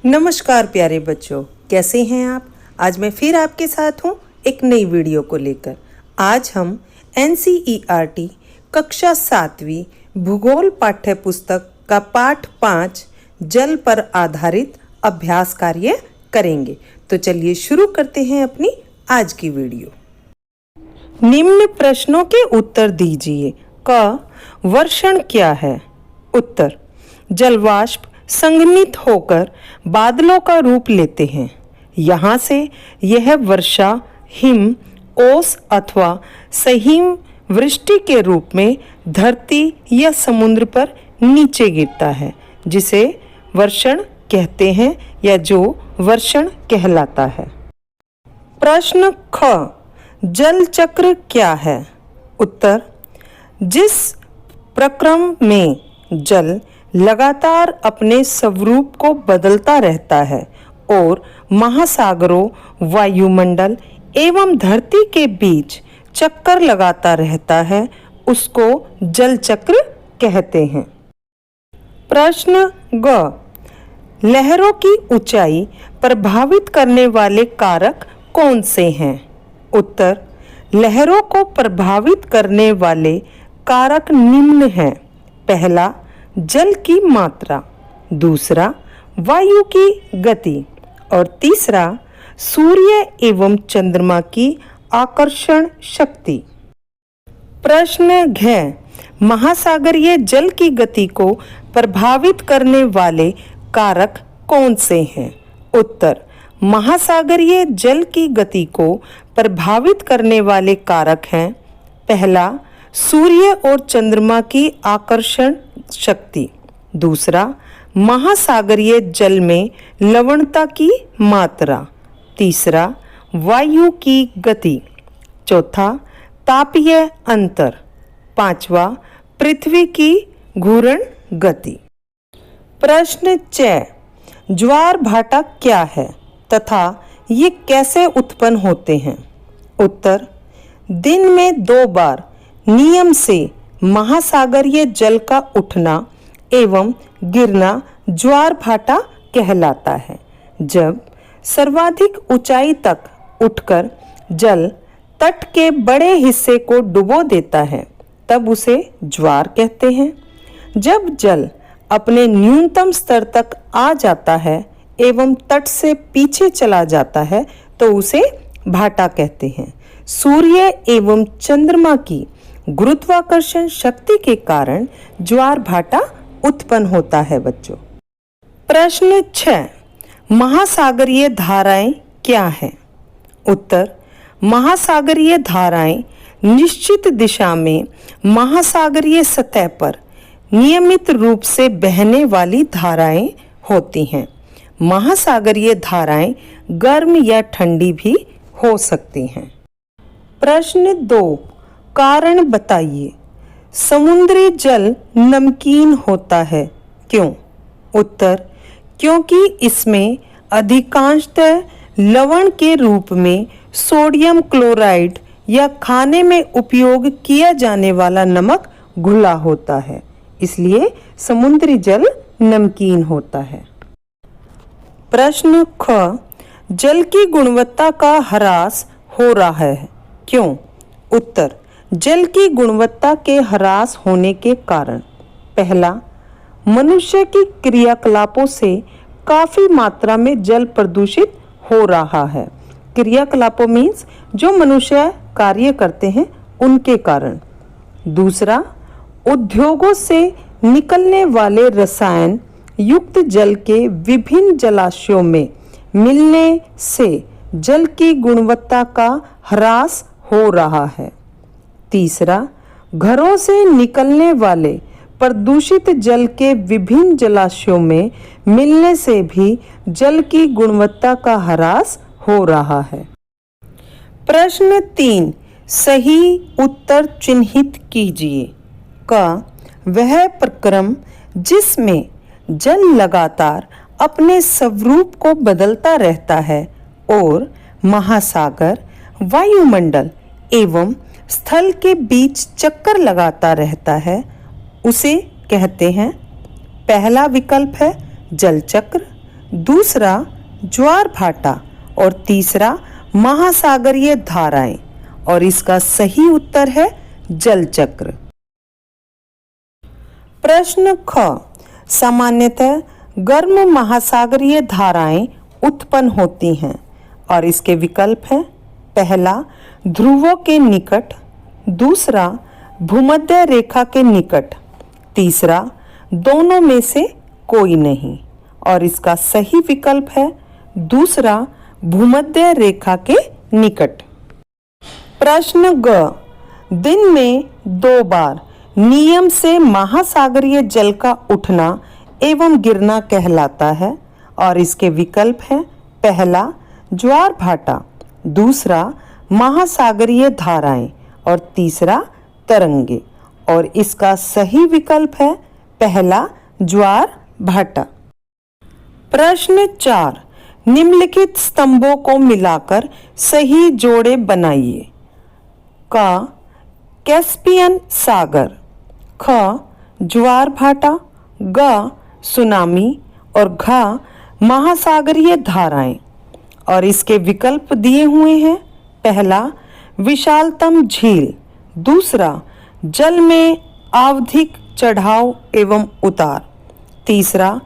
नमस्कार प्यारे बच्चों, कैसे हैं आप। आज मैं फिर आपके साथ हूँ एक नई वीडियो को लेकर। आज हम NCERT कक्षा 7वीं भूगोल पाठ्य पुस्तक का पाठ 5 जल पर आधारित अभ्यास कार्य करेंगे। तो चलिए शुरू करते हैं अपनी आज की वीडियो। निम्न प्रश्नों के उत्तर दीजिए। क, वर्षण क्या है? उत्तर, जलवाष्प संघनित होकर बादलों का रूप लेते हैं। यहाँ से यह वर्षा, हिम, ओस अथवा सहिम वृष्टि के रूप में धरती या समुद्र पर नीचे गिरता है, जिसे वर्षण कहते हैं या जो वर्षण कहलाता है। प्रश्न ख, जल चक्र क्या है? उत्तर, जिस प्रक्रम में जल लगातार अपने स्वरूप को बदलता रहता है और महासागरों, वायुमंडल एवं धरती के बीच चक्कर लगाता रहता है, उसको जल चक्र कहते हैं। प्रश्न ग, लहरों की ऊंचाई प्रभावित करने वाले कारक कौन से हैं? उत्तर, लहरों को प्रभावित करने वाले कारक निम्न हैं। पहला, जल की मात्रा, दूसरा वायु की गति और तीसरा सूर्य एवं चंद्रमा की आकर्षण शक्ति। प्रश्न घ, महासागरीय जल की गति को प्रभावित करने वाले कारक कौन से हैं? उत्तर, महासागरीय जल की गति को प्रभावित करने वाले कारक हैं। पहला, सूर्य और चंद्रमा की आकर्षण शक्ति, दूसरा महासागरीय जल में लवणता की मात्रा, तीसरा वायु की गति, चौथा तापीय अंतर, पांचवा पृथ्वी की घूर्ण गति। प्रश्न च, ज्वार भाटा क्या है तथा ये कैसे उत्पन्न होते हैं? उत्तर, दिन में 2 बार नियम से महासागरीय जल का उठना एवं गिरना ज्वार भाटा कहलाता है। जब सर्वाधिक ऊंचाई तक उठकर जल तट के बड़े हिस्से को डुबो देता है, तब उसे ज्वार कहते हैं। जब जल अपने न्यूनतम स्तर तक आ जाता है एवं तट से पीछे चला जाता है, तो उसे भाटा कहते हैं। सूर्य एवं चंद्रमा की गुरुत्वाकर्षण शक्ति के कारण ज्वार भाटा उत्पन्न होता है बच्चों। प्रश्न 6, महासागरीय धाराएं क्या हैं? उत्तर, महासागरीय धाराएं निश्चित दिशा में महासागरीय सतह पर नियमित रूप से बहने वाली धाराएं होती हैं। महासागरीय धाराएं गर्म या ठंडी भी हो सकती हैं। प्रश्न 2, कारण बताइए। समुद्री जल नमकीन होता है, क्यों? उत्तर, क्योंकि इसमें अधिकांशतः लवण के रूप में सोडियम क्लोराइड या खाने में उपयोग किया जाने वाला नमक घुला होता है, इसलिए समुद्री जल नमकीन होता है। प्रश्न ख, जल की गुणवत्ता का ह्रास हो रहा है, क्यों? उत्तर, जल की गुणवत्ता के ह्रास होने के कारण, पहला, मनुष्य की क्रियाकलापों से काफ़ी मात्रा में जल प्रदूषित हो रहा है। क्रियाकलापों मीन्स जो मनुष्य कार्य करते हैं उनके कारण। दूसरा, उद्योगों से निकलने वाले रसायन युक्त जल के विभिन्न जलाशयों में मिलने से जल की गुणवत्ता का ह्रास हो रहा है। तीसरा, घरों से निकलने वाले प्रदूषित जल के विभिन्न जलाशयों में मिलने से भी जल की गुणवत्ता का ह्रास हो रहा है। प्रश्न 3, सही उत्तर चिन्हित कीजिए। क, वह प्रक्रम जिसमें जल लगातार अपने स्वरूप को बदलता रहता है और महासागर, वायुमंडल एवं स्थल के बीच चक्कर लगाता रहता है, उसे कहते हैं। पहला विकल्प है जल चक्र, दूसरा ज्वार भाटा और तीसरा महासागरीय धाराएं। और इसका सही उत्तर है जल चक्र। प्रश्न ख, सामान्यतः गर्म महासागरीय धाराएं उत्पन्न होती हैं और इसके विकल्प हैं। पहला, ध्रुवों के निकट, दूसरा भूमध्य रेखा के निकट, तीसरा दोनों में से कोई नहीं। और इसका सही विकल्प है दूसरा भूमध्य रेखा के निकट। प्रश्न ग, दिन में 2 बार नियम से महासागरीय जल का उठना एवं गिरना कहलाता है। और इसके विकल्प हैं। पहला ज्वार भाटा, दूसरा महासागरीय धाराएं और तीसरा तरंगे। और इसका सही विकल्प है पहला ज्वार भाटा। प्रश्न 4, निम्नलिखित स्तंभों को मिलाकर सही जोड़े बनाइए। क, कैस्पियन सागर, ख, ज्वार भाटा, ग, सुनामी और घ, महासागरीय धाराएं। और इसके विकल्प दिए हुए हैं। पहला विशालतम झील, दूसरा जल में आवधिक चढ़ाव एवं उतार, तीसरा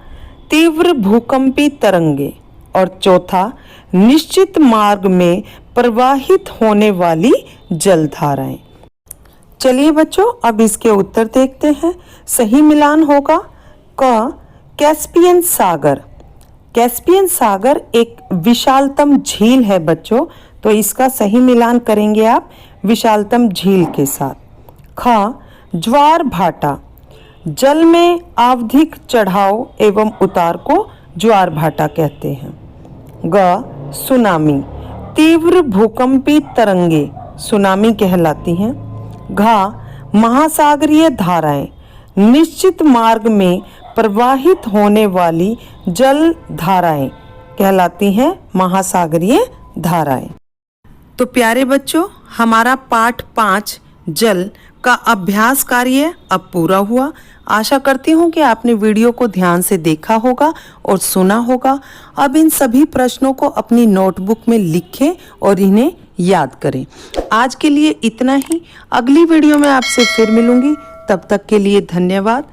तीव्र भूकंपी तरंगे और चौथा निश्चित मार्ग में प्रवाहित होने वाली जलधाराएं। चलिए बच्चों, अब इसके उत्तर देखते हैं। सही मिलान होगा क, कैस्पियन सागर। कैस्पियन सागर एक विशालतम झील है बच्चों, तो इसका सही मिलान करेंगे आप विशालतम झील के साथ। ख, ज्वार भाटा, जल में आवधिक चढ़ाव एवं उतार को ज्वार भाटा कहते हैं। ग, सुनामी, तीव्र भूकंपी तरंगे सुनामी कहलाती हैं। घ, महासागरीय धाराएं, निश्चित मार्ग में प्रवाहित होने वाली जल धाराएं कहलाती हैं महासागरीय धाराएं। तो प्यारे बच्चों, हमारा पाठ 5 जल का अभ्यास कार्य अब पूरा हुआ। आशा करती हूँ कि आपने वीडियो को ध्यान से देखा होगा और सुना होगा। अब इन सभी प्रश्नों को अपनी नोटबुक में लिखें और इन्हें याद करें। आज के लिए इतना ही। अगली वीडियो में आपसे फिर मिलूंगी। तब तक के लिए धन्यवाद।